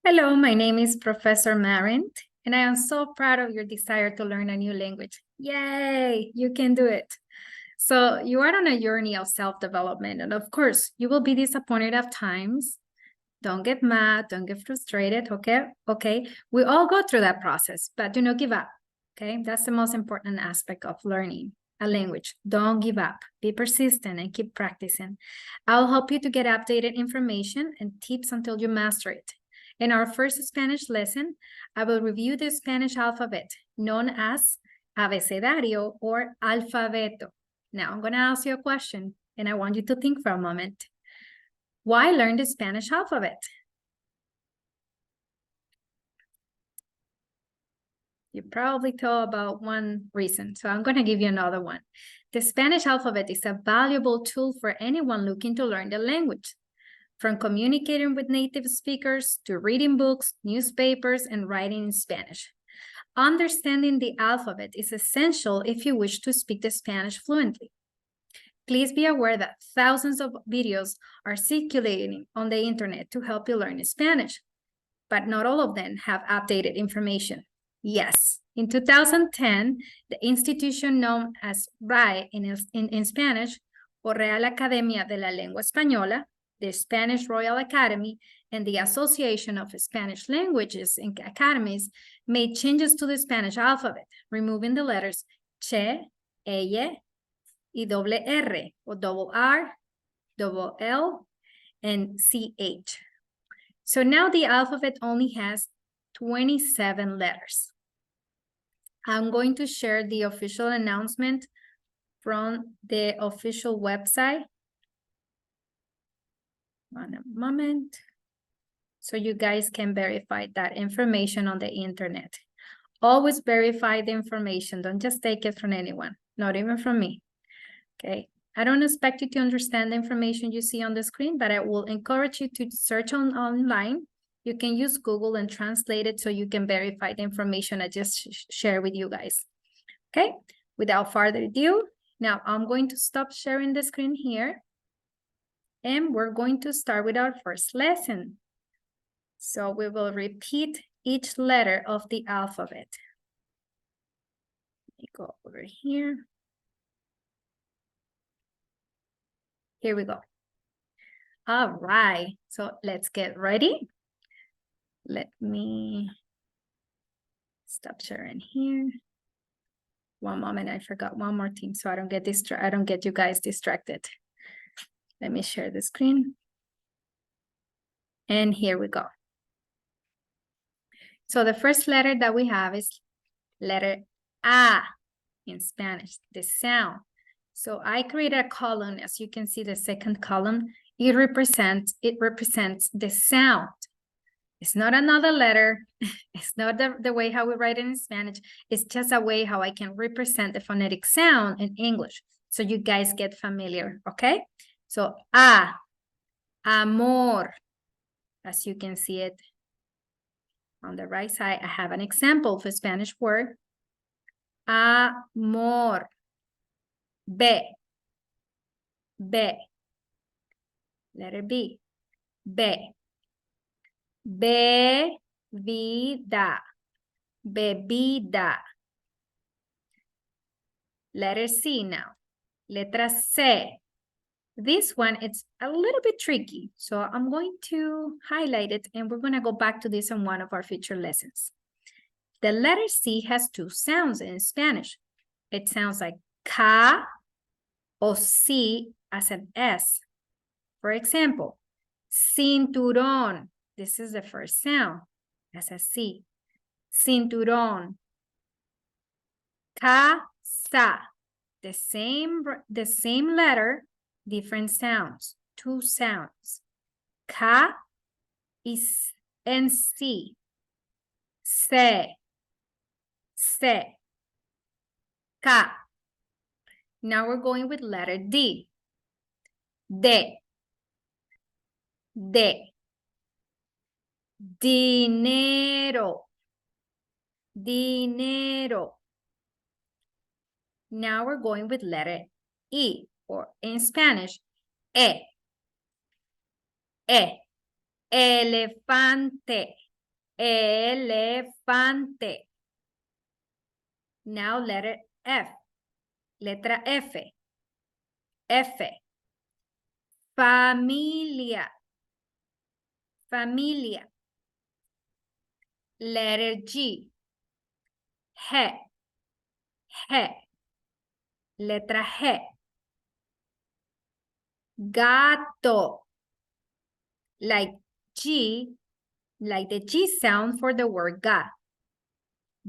Hello, my name is Professor Marin, and I am so proud of your desire to learn a new language. Yay, you can do it. So you are on a journey of self-development, and of course, you will be disappointed at times. Don't get mad, don't get frustrated, okay? Okay, we all go through that process, but do not give up, okay? That's the most important aspect of learning a language. Don't give up, be persistent and keep practicing. I'll help you to get updated information and tips until you master it. In our first Spanish lesson, I will review the Spanish alphabet, known as abecedario or alfabeto. Now, I'm going to ask you a question, and I want you to think for a moment. Why learn the Spanish alphabet? You probably thought about one reason, so I'm going to give you another one. The Spanish alphabet is a valuable tool for anyone looking to learn the language. From communicating with native speakers to reading books, newspapers, and writing in Spanish. Understanding the alphabet is essential if you wish to speak the Spanish fluently. Please be aware that thousands of videos are circulating on the internet to help you learn Spanish, but not all of them have updated information. Yes, in 2010, the institution known as RAE in Spanish, or Real Academia de la Lengua Española, the Spanish Royal Academy, and the Association of Spanish Languages and Academies made changes to the Spanish alphabet, removing the letters che, eye, y doble R, or double R, double L, and CH. So now the alphabet only has 27 letters. I'm going to share the official announcement from the official website. One moment. So you guys can verify that information on the internet. Always verify the information. Don't just take it from anyone, not even from me. Okay. I don't expect you to understand the information you see on the screen, but I will encourage you to search online. You can use Google and translate it so you can verify the information I just shared with you guys. Okay. Without further ado, now I'm going to stop sharing the screen here. And we're going to start with our first lesson. So we will repeat each letter of the alphabet. Let me go over here. Here we go. All right, so let's get ready. Let me stop sharing here. One moment, I forgot one more thing so I don't get you guys distracted. Let me share the screen. And here we go. So the first letter that we have is letter A in Spanish, the sound. So I created a column. As you can see, the second column, it represents the sound. It's not another letter. It's not the way how we write it in Spanish. It's just a way how I can represent the phonetic sound in English. So you guys get familiar, okay? So A, amor. As you can see it on the right side, I have an example of a Spanish word. Amor. B. B. Letter B. B. Bebida. Bebida. Letter C now. Letra C. This one, it's a little bit tricky. So I'm going to highlight it and we're going to go back to this in one of our future lessons. The letter C has two sounds in Spanish. It sounds like Ka or C as an S. For example, cinturón. This is the first sound as a C. Cinturón. Casa. The same letter, different sounds. Two sounds. Ka is and C. Se. Se. Ka. Now we're going with letter D. De. De. Dinero. Dinero. Now we're going with letter E, or in Spanish, E. E. Elefante. Elefante. Now letter F. Letra F. F. Familia. Familia. Letter G. G. G. Letra G. Gato. Like G, like the G sound for the word ga.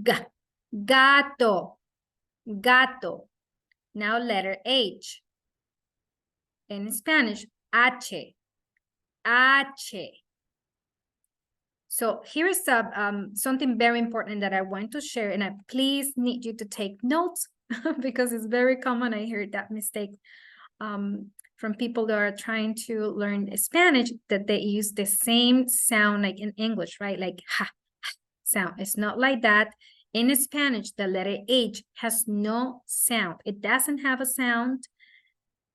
Ga. Gato. Gato. Now letter H. In Spanish, H. H. So here's something very important that I want to share, and I please need you to take notes because it's very common. I heard that mistake from people that are trying to learn Spanish, that they use the same sound like in English, right? Like ha, ha sound. It's not like that. In Spanish, the letter H has no sound. It doesn't have a sound.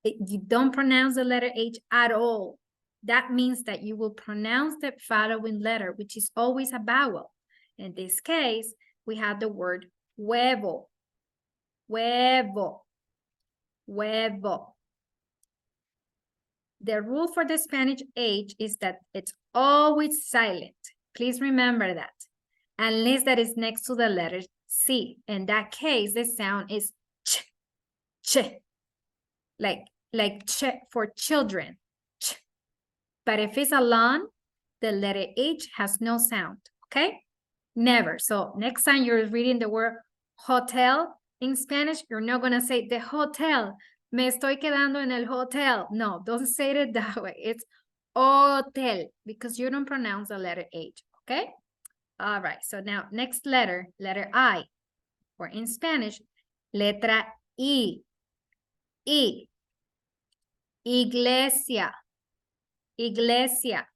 You don't pronounce the letter H at all. That means that you will pronounce the following letter, which is always a vowel. In this case, we have the word huevo. Huevo. Huevo. The rule for the Spanish H is that it's always silent. Please remember that. Unless that is next to the letter C. In that case, the sound is ch, ch. Like ch for children. Ch. But if it's alone, the letter H has no sound, okay? Never. So next time you're reading the word hotel in Spanish, you're not going to say the hotel. Me estoy quedando en el hotel. No, don't say it that way. It's hotel because you don't pronounce the letter H, okay? All right. So now next letter, letter I, or in Spanish, letra I. I. Iglesia. Iglesia.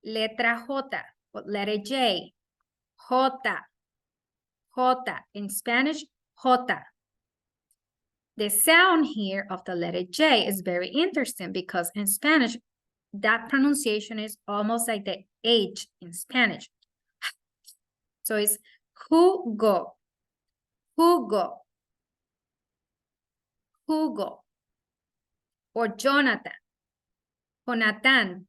Letra J, letter J. J. J. In Spanish, J. The sound here of the letter J is very interesting because in Spanish, that pronunciation is almost like the H in Spanish. So it's jugo. Jugo. Jugo. Or Jonathan. Jonathan.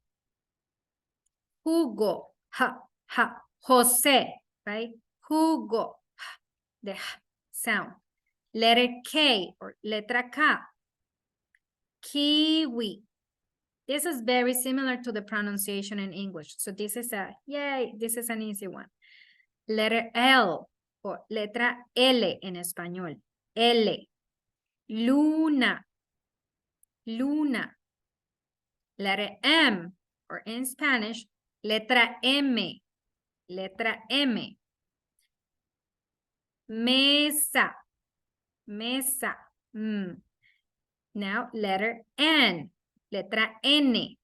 Jugo. Ha, ha. Jose, right? Jugo. The sound. Letter K or letra K. Kiwi. This is very similar to the pronunciation in English. So this is this is an easy one. Letter L or letra L en español. L. Luna. Luna. Letter M or in Spanish, letra M. Letra M. Mesa. Mesa. Now, letter N. Letra N.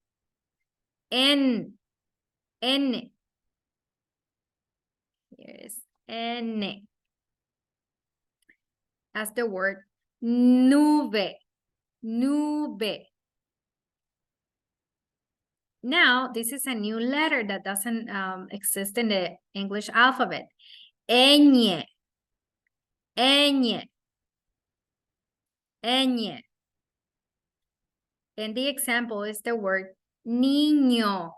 N. N. Here's N. As the word nube. Nube. Now, this is a new letter that doesn't exist in the English alphabet. Ñ. Ñ. Ñ. And the example is the word niño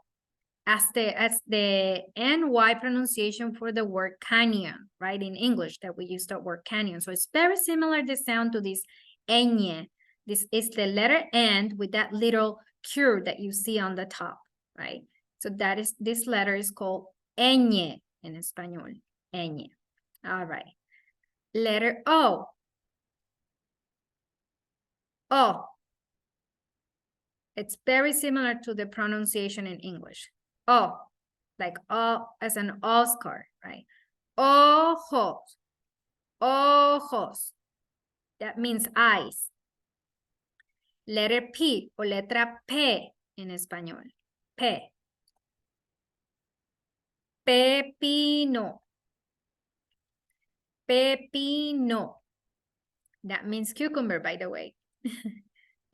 as the NY pronunciation for the word canyon, right? In English that we use the word canyon. So it's very similar, the sound to this ñ. This is the letter N with that little curve that you see on the top, right? So this letter is called ñ in español, ñ. All right. Letter O. O. It's very similar to the pronunciation in English. O, like O as an Oscar, right? Ojos. Ojos. That means eyes. Letter P o letra P en español. P. Pepino. Pepino. That means cucumber, by the way.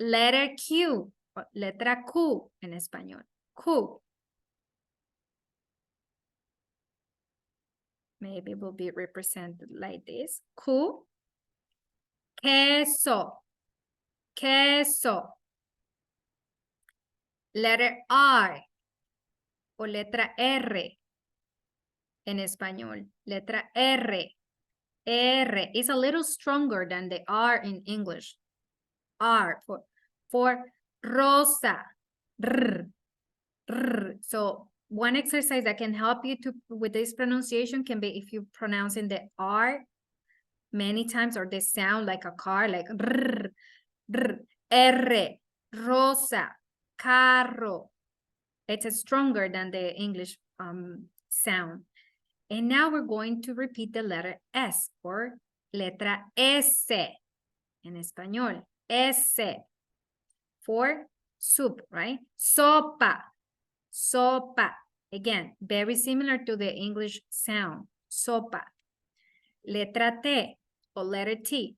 Letter Q, o letra Q en español. Q. Maybe it will be represented like this. Q. Queso. Queso. Letter R o letra R en español. Letra R. R is a little stronger than the R in English. R for rosa. R, r. So one exercise that can help you with this pronunciation can be if you pronouncing the R many times or the sound like a car, like r, r, R, rosa, carro. It's stronger than the English sound. And now we're going to repeat the letter S or letra S en español. S for soup, right? Sopa, sopa. Again, very similar to the English sound, sopa. Letra T or letter T.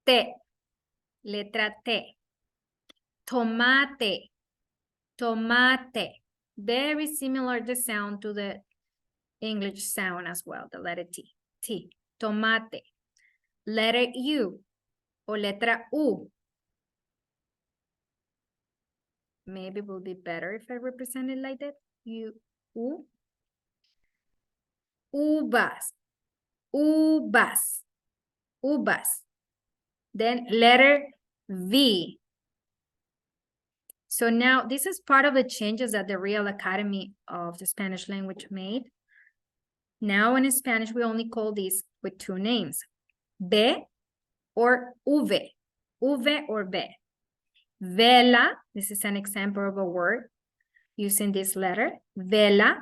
T, letra T. Tomate, tomate. Very similar the sound to the English sound as well, the letter T. T, tomate. Letter U or letra U. Maybe it will be better if I represent it like that. U. Uvas, uvas, uvas. Then letter V. So now this is part of the changes that the Real Academy of the Spanish language made. Now in Spanish, we only call these with two names, B or V, V or B. Vela, this is an example of a word using this letter. Vela,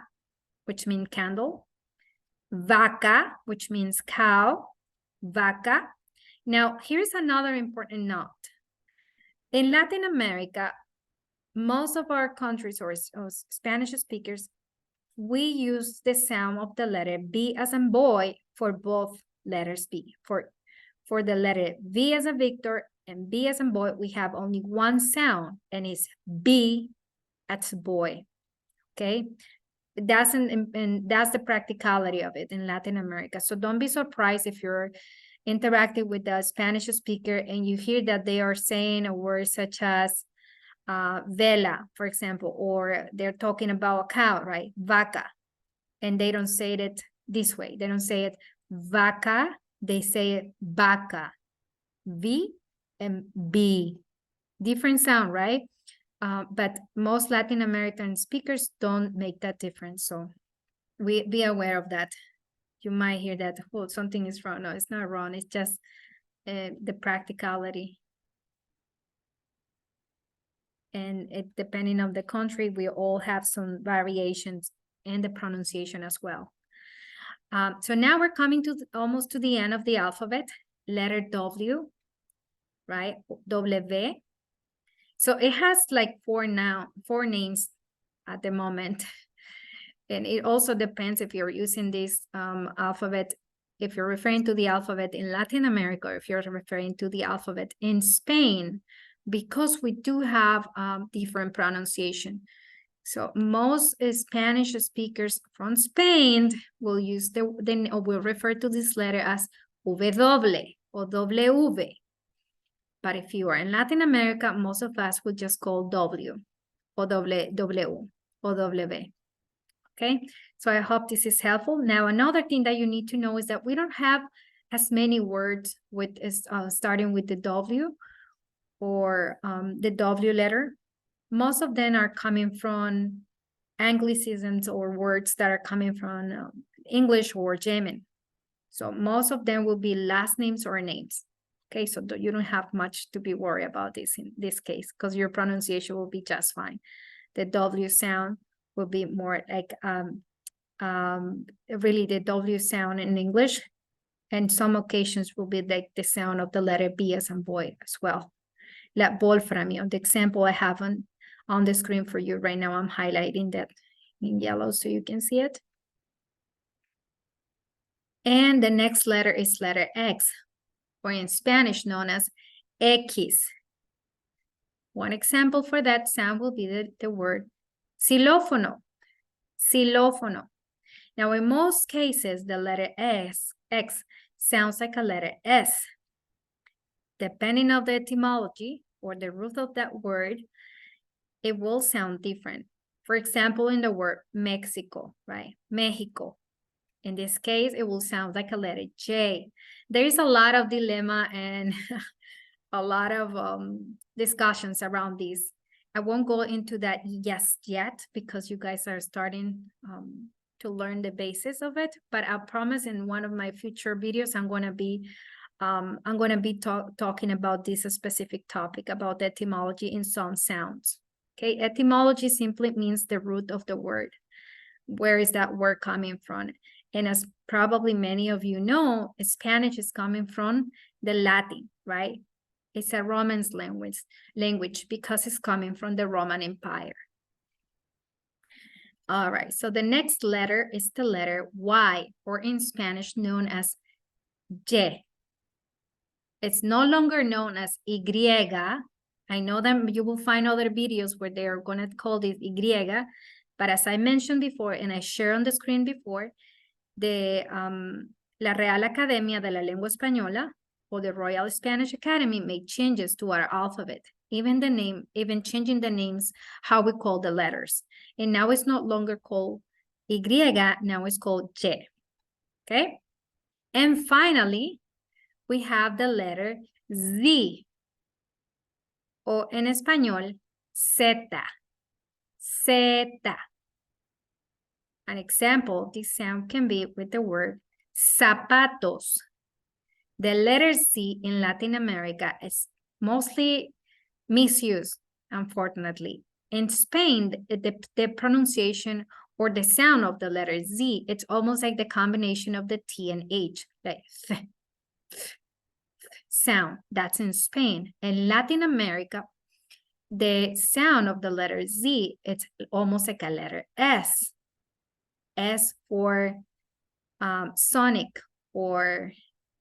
which means candle. Vaca, which means cow. Vaca. Now, here's another important note. In Latin America, most of our countries or Spanish speakers, we use the sound of the letter B as in boy for both letters B. For the letter V as in Victor and B as in boy, we have only one sound, and it's B as boy. Okay, that's the practicality of it in Latin America. So don't be surprised if you're interacting with the Spanish speaker and you hear that they are saying a word such as vela, for example, or they're talking about a cow, right? Vaca, and they don't say it this way. They don't say it vaca, they say it vaca. V and B, different sound, right? But most Latin American speakers don't make that difference. So be aware of that. You might hear that, oh, something is wrong. No, it's not wrong. It's just the practicality. And depending on the country, we all have some variations in the pronunciation as well. So now we're coming to almost to the end of the alphabet. Letter W, right? W. So it has like four names at the moment. And it also depends if you're using this alphabet, if you're referring to the alphabet in Latin America, or if you're referring to the alphabet in Spain, because we do have different pronunciation. So most Spanish speakers from Spain will use will refer to this letter as W or W. But if you are in Latin America, most of us will just call W or W or W. Okay, so I hope this is helpful. Now, another thing that you need to know is that we don't have as many words with starting with the W or the W letter. Most of them are coming from Anglicisms or words that are coming from English or German. So most of them will be last names or names. Okay, so you don't have much to be worried about this in this case, because your pronunciation will be just fine. The W sound will be more like really the W sound in English, and some occasions will be like the sound of the letter B as in boy as well. Like Wolframio, the example I have on the screen for you right now, I'm highlighting that in yellow so you can see it. And the next letter is letter X, or in Spanish known as X. One example for that sound will be the word xilófono. Xilófono. Now, in most cases, the letter X sounds like a letter S. Depending on the etymology or the root of that word, it will sound different. For example, in the word Mexico, right? Mexico. In this case, it will sound like a letter J. There is a lot of dilemma and a lot of discussions around this. I won't go into that yet because you guys are starting to learn the basis of it. But I promise in one of my future videos, I'm going to be talking about this specific topic about the etymology in some sounds. Okay, etymology simply means the root of the word. Where is that word coming from? And as probably many of you know, Spanish is coming from the Latin, right? It's a Romance language because it's coming from the Roman Empire. All right, so the next letter is the letter Y, or in Spanish known as Y. It's no longer known as Y. I know that you will find other videos where they are going to call this Y, but as I mentioned before, and I shared on the screen before, la Real Academia de la Lengua Española, or the Royal Spanish Academy, made changes to our alphabet, even changing the names, how we call the letters. And now it's no longer called Y, now it's called Y, okay? And finally, we have the letter Z, or en español, Z. An example, this sound can be with the word zapatos. The letter Z in Latin America is mostly misused, unfortunately. In Spain, the pronunciation or the sound of the letter Z, it's almost like the combination of the T and H, like sound. That's in Spain. In Latin America, the sound of the letter Z, it's almost like a letter S. S for sonic or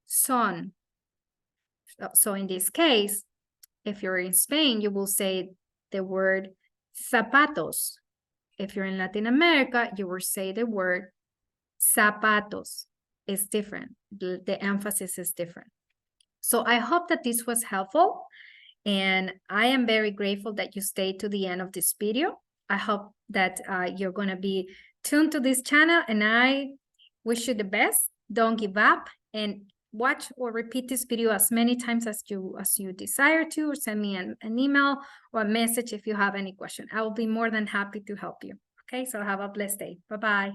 son. So in this case, if you're in Spain, you will say the word zapatos. If you're in Latin America, you will say the word zapatos. It's different. The emphasis is different. So I hope that this was helpful. And I am very grateful that you stayed to the end of this video. I hope that you're going to be tuned to this channel, and I wish you the best. Don't give up, and watch or repeat this video as many times as you desire to, or send me an email or a message if you have any question. I will be more than happy to help you. Okay, so have a blessed day. Bye-bye.